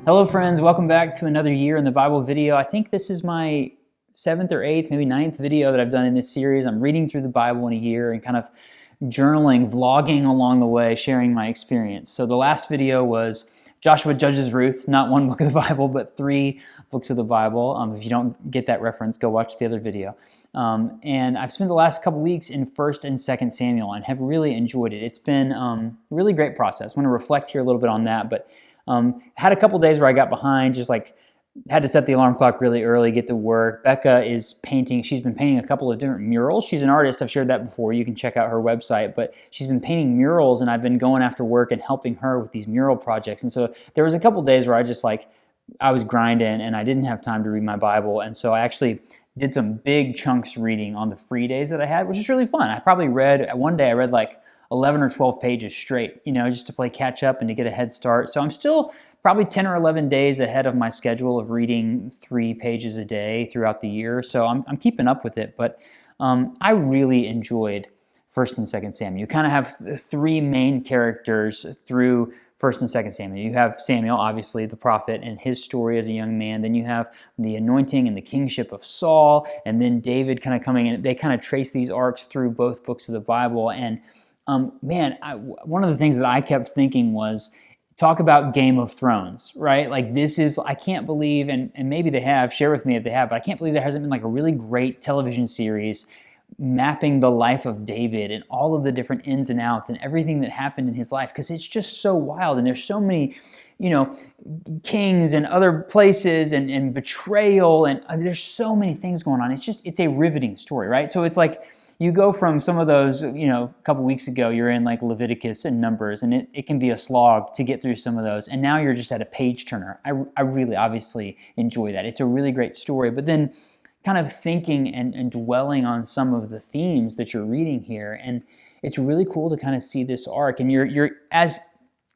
Hello friends, welcome back to another year in the Bible video. I think this is my 7th or 8th, maybe 9th video that I've done in this series. I'm reading through the Bible in a year and kind of journaling, vlogging along the way, sharing my experience. So the last video was Joshua Judges Ruth, not one book of the Bible, but 3 books of the Bible. If you don't get that reference, go watch the other video. And I've spent the last couple weeks in 1st and 2nd Samuel and have really enjoyed it. It's been a really great process. I'm going to reflect here a little bit on that, but had a couple days where I got behind, just like had to set the alarm clock really early, get to work. Becca is painting. She's been painting a couple of different murals. She's an artist. I've shared that before. You can check out her website. But she's been painting murals, and I've been going after work and helping her with these mural projects. And so there was a couple days where I was grinding, and I didn't have time to read my Bible. And so I actually did some big chunks reading on the free days that I had, which is really fun. One day I read like 11 or 12 pages straight, just to play catch up and to get a head start. So I'm still probably 10 or 11 days ahead of my schedule of reading 3 pages a day throughout the year. So I'm keeping up with it, but I really enjoyed 1st and 2nd Samuel. You kind of have 3 main characters through 1st and 2nd Samuel. You have Samuel, obviously, the prophet, and his story as a young man. Then you have the anointing and the kingship of Saul, and then David kind of coming in. They kind of trace these arcs through both books of the Bible. And one of the things that I kept thinking was, talk about Game of Thrones, right? Like I can't believe, and maybe they have, share with me if they have, but I can't believe there hasn't been like a really great television series mapping the life of David and all of the different ins and outs and everything that happened in his life, because it's just so wild, and there's so many, kings and other places and betrayal, and there's so many things going on. It's a riveting story, right? So it's like, you go from some of those, a couple weeks ago, you're in like Leviticus and Numbers, and it can be a slog to get through some of those. And now you're just at a page turner. I really obviously enjoy that. It's a really great story. But then kind of thinking and dwelling on some of the themes that you're reading here. And it's really cool to kind of see this arc. And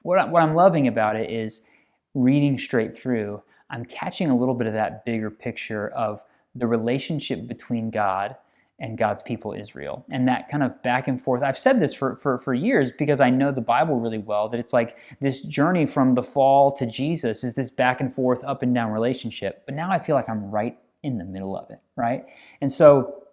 what I'm loving about it is reading straight through, I'm catching a little bit of that bigger picture of the relationship between God and God's people Israel, and that kind of back and forth. I've said this for years because I know the Bible really well, that it's like this journey from the fall to Jesus is this back and forth, up and down relationship. But now I feel like I'm right in the middle of it, right? And so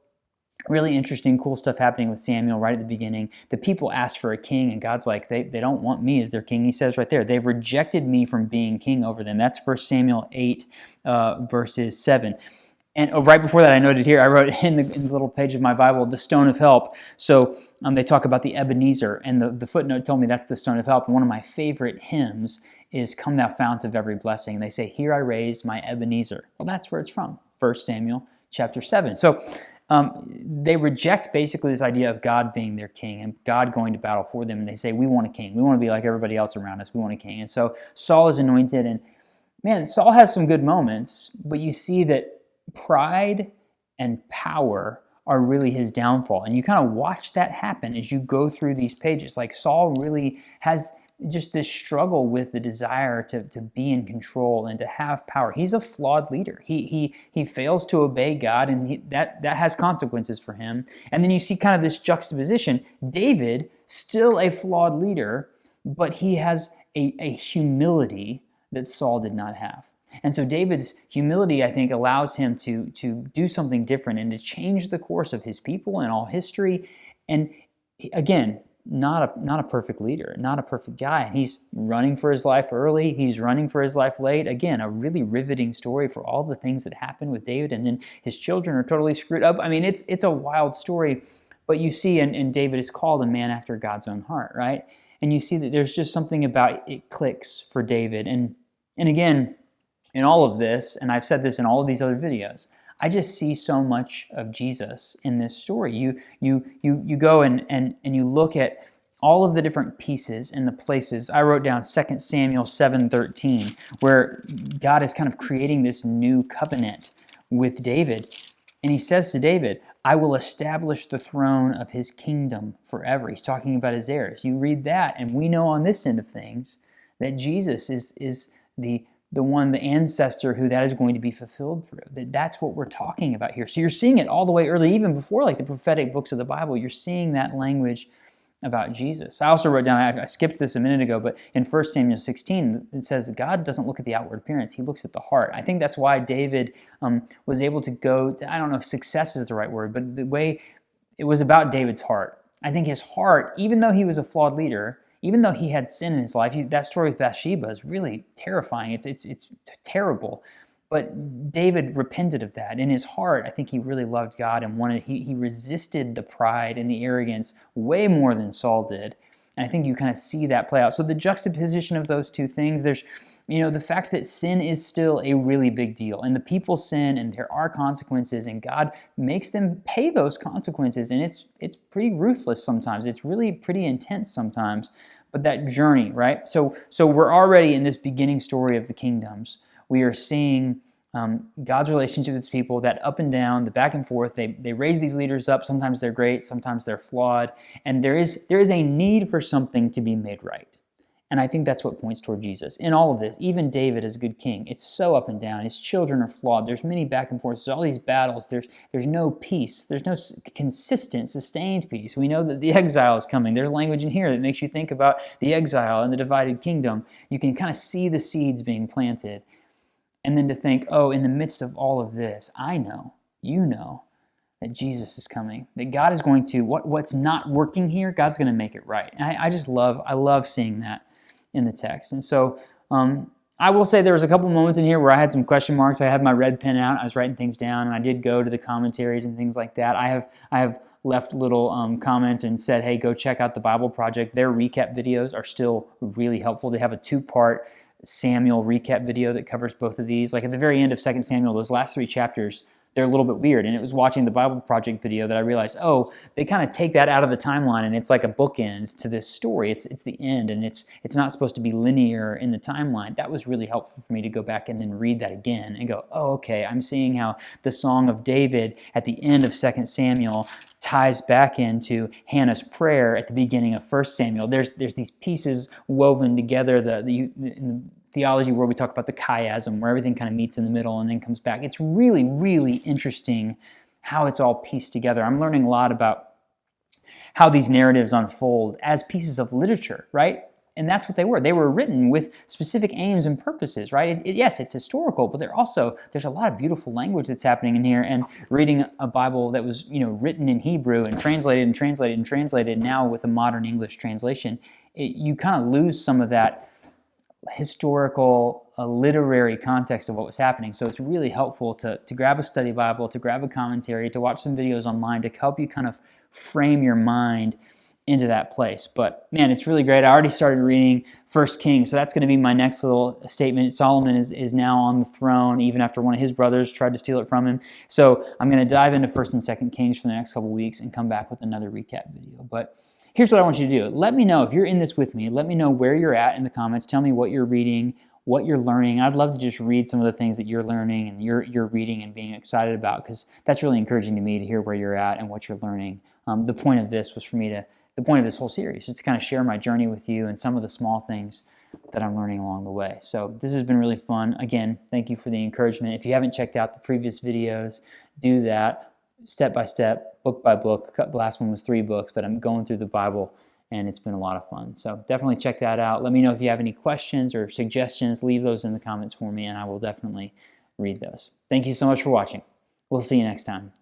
really interesting, cool stuff happening with Samuel right at the beginning. The people ask for a king, and God's like, they don't want me as their king. He says right there, they've rejected me from being king over them. That's 1 Samuel 8, verses 7. And right before that, I noted here, I wrote in the little page of my Bible, the stone of help. So they talk about the Ebenezer, and the footnote told me that's the stone of help. And one of my favorite hymns is Come Thou Fount of Every Blessing. And they say, here I raised my Ebenezer. Well, that's where it's from, 1 Samuel chapter 7. So they reject basically this idea of God being their king and God going to battle for them. And they say, we want a king. We want to be like everybody else around us. We want a king. And so Saul is anointed. And man, Saul has some good moments, but you see that pride and power are really his downfall. And you kind of watch that happen as you go through these pages. Like Saul really has just this struggle with the desire to be in control and to have power. He's a flawed leader. He fails to obey God, and that has consequences for him. And then you see kind of this juxtaposition. David, still a flawed leader, but he has a humility that Saul did not have. And so David's humility, I think, allows him to do something different and to change the course of his people and all history. And again, not a perfect leader, not a perfect guy. And he's running for his life early. He's running for his life late. Again, a really riveting story for all the things that happened with David. And then his children are totally screwed up. I mean, it's a wild story. But you see, and David is called a man after God's own heart, right? And you see that there's just something about it clicks for David. And again, in all of this, and I've said this in all of these other videos, I just see so much of Jesus in this story. You go and you look at all of the different pieces and the places. I wrote down 2 Samuel 7:13, where God is kind of creating this new covenant with David. And he says to David, I will establish the throne of his kingdom forever. He's talking about his heirs. You read that, and we know on this end of things that Jesus is the one, the ancestor who that is going to be fulfilled through. That's what we're talking about here. So you're seeing it all the way early, even before like the prophetic books of the Bible. You're seeing that language about Jesus. I also wrote down, I skipped this a minute ago, but in 1 Samuel 16, it says that God doesn't look at the outward appearance, he looks at the heart. I think that's why David was able to go, I don't know if success is the right word, but the way it was about David's heart. I think his heart, even though he was a flawed leader, even though he had sin in his life, that story with Bathsheba is really terrifying. It's terrible. But David repented of that. In his heart, I think he really loved God and he resisted the pride and the arrogance way more than Saul did. And I think you kind of see that play out. So the juxtaposition of those two things, there's, the fact that sin is still a really big deal. And the people sin and there are consequences and God makes them pay those consequences. And it's pretty ruthless sometimes. It's really pretty intense sometimes. But that journey, right? So we're already in this beginning story of the kingdoms. We are seeing God's relationship with his people, that up and down, the back and forth. They raise these leaders up. Sometimes they're great, sometimes they're flawed. And there is a need for something to be made right. And I think that's what points toward Jesus. In all of this, even David is a good king. It's so up and down. His children are flawed. There's many back and forths. There's all these battles. There's no peace. There's no consistent, sustained peace. We know that the exile is coming. There's language in here that makes you think about the exile and the divided kingdom. You can kind of see the seeds being planted. And then to think, in the midst of all of this, I know, you know, that Jesus is coming. That God is going to, what's not working here, God's going to make it right. And I love seeing that in the text. And so I will say there was a couple moments in here where I had some question marks. I had my red pen out. I was writing things down, and I did go to the commentaries and things like that. I have left little comments and said, hey, go check out the Bible Project. Their recap videos are still really helpful. They have a 2-part Samuel recap video that covers both of these. Like at the very end of 2 Samuel, those last 3 chapters, they're a little bit weird. And it was watching the Bible Project video that I realized, they kind of take that out of the timeline and it's like a bookend to this story. It's the end and it's not supposed to be linear in the timeline. That was really helpful for me to go back and then read that again and go, okay, I'm seeing how the Song of David at the end of 2 Samuel ties back into Hannah's prayer at the beginning of 1 Samuel. There's these pieces woven together, in the theology where we talk about the chiasm, where everything kind of meets in the middle and then comes back. It's really, really interesting how it's all pieced together. I'm learning a lot about how these narratives unfold as pieces of literature, right? And that's what they were. They were written with specific aims and purposes, right? Yes, it's historical, but there's a lot of beautiful language that's happening in here. And reading a Bible that was, written in Hebrew and translated now with a modern English translation, you kind of lose some of that historical, literary context of what was happening. So it's really helpful to grab a study Bible, to grab a commentary, to watch some videos online to help you kind of frame your mind into that place. But man, it's really great. I already started reading 1 Kings, so that's going to be my next little statement. Solomon is now on the throne, even after one of his brothers tried to steal it from him. So I'm going to dive into 1 and 2 Kings for the next couple weeks and come back with another recap video. But here's what I want you to do. Let me know if you're in this with me. Let me know where you're at in the comments. Tell me what you're reading, what you're learning. I'd love to just read some of the things that you're learning and you're reading and being excited about, because that's really encouraging to me to hear where you're at and what you're learning. The point of this whole series is to kind of share my journey with you and some of the small things that I'm learning along the way. So this has been really fun. Again, thank you for the encouragement. If you haven't checked out the previous videos, do that step by step, book by book. The last one was 3 books, but I'm going through the Bible and it's been a lot of fun. So definitely check that out. Let me know if you have any questions or suggestions. Leave those in the comments for me and I will definitely read those. Thank you so much for watching. We'll see you next time.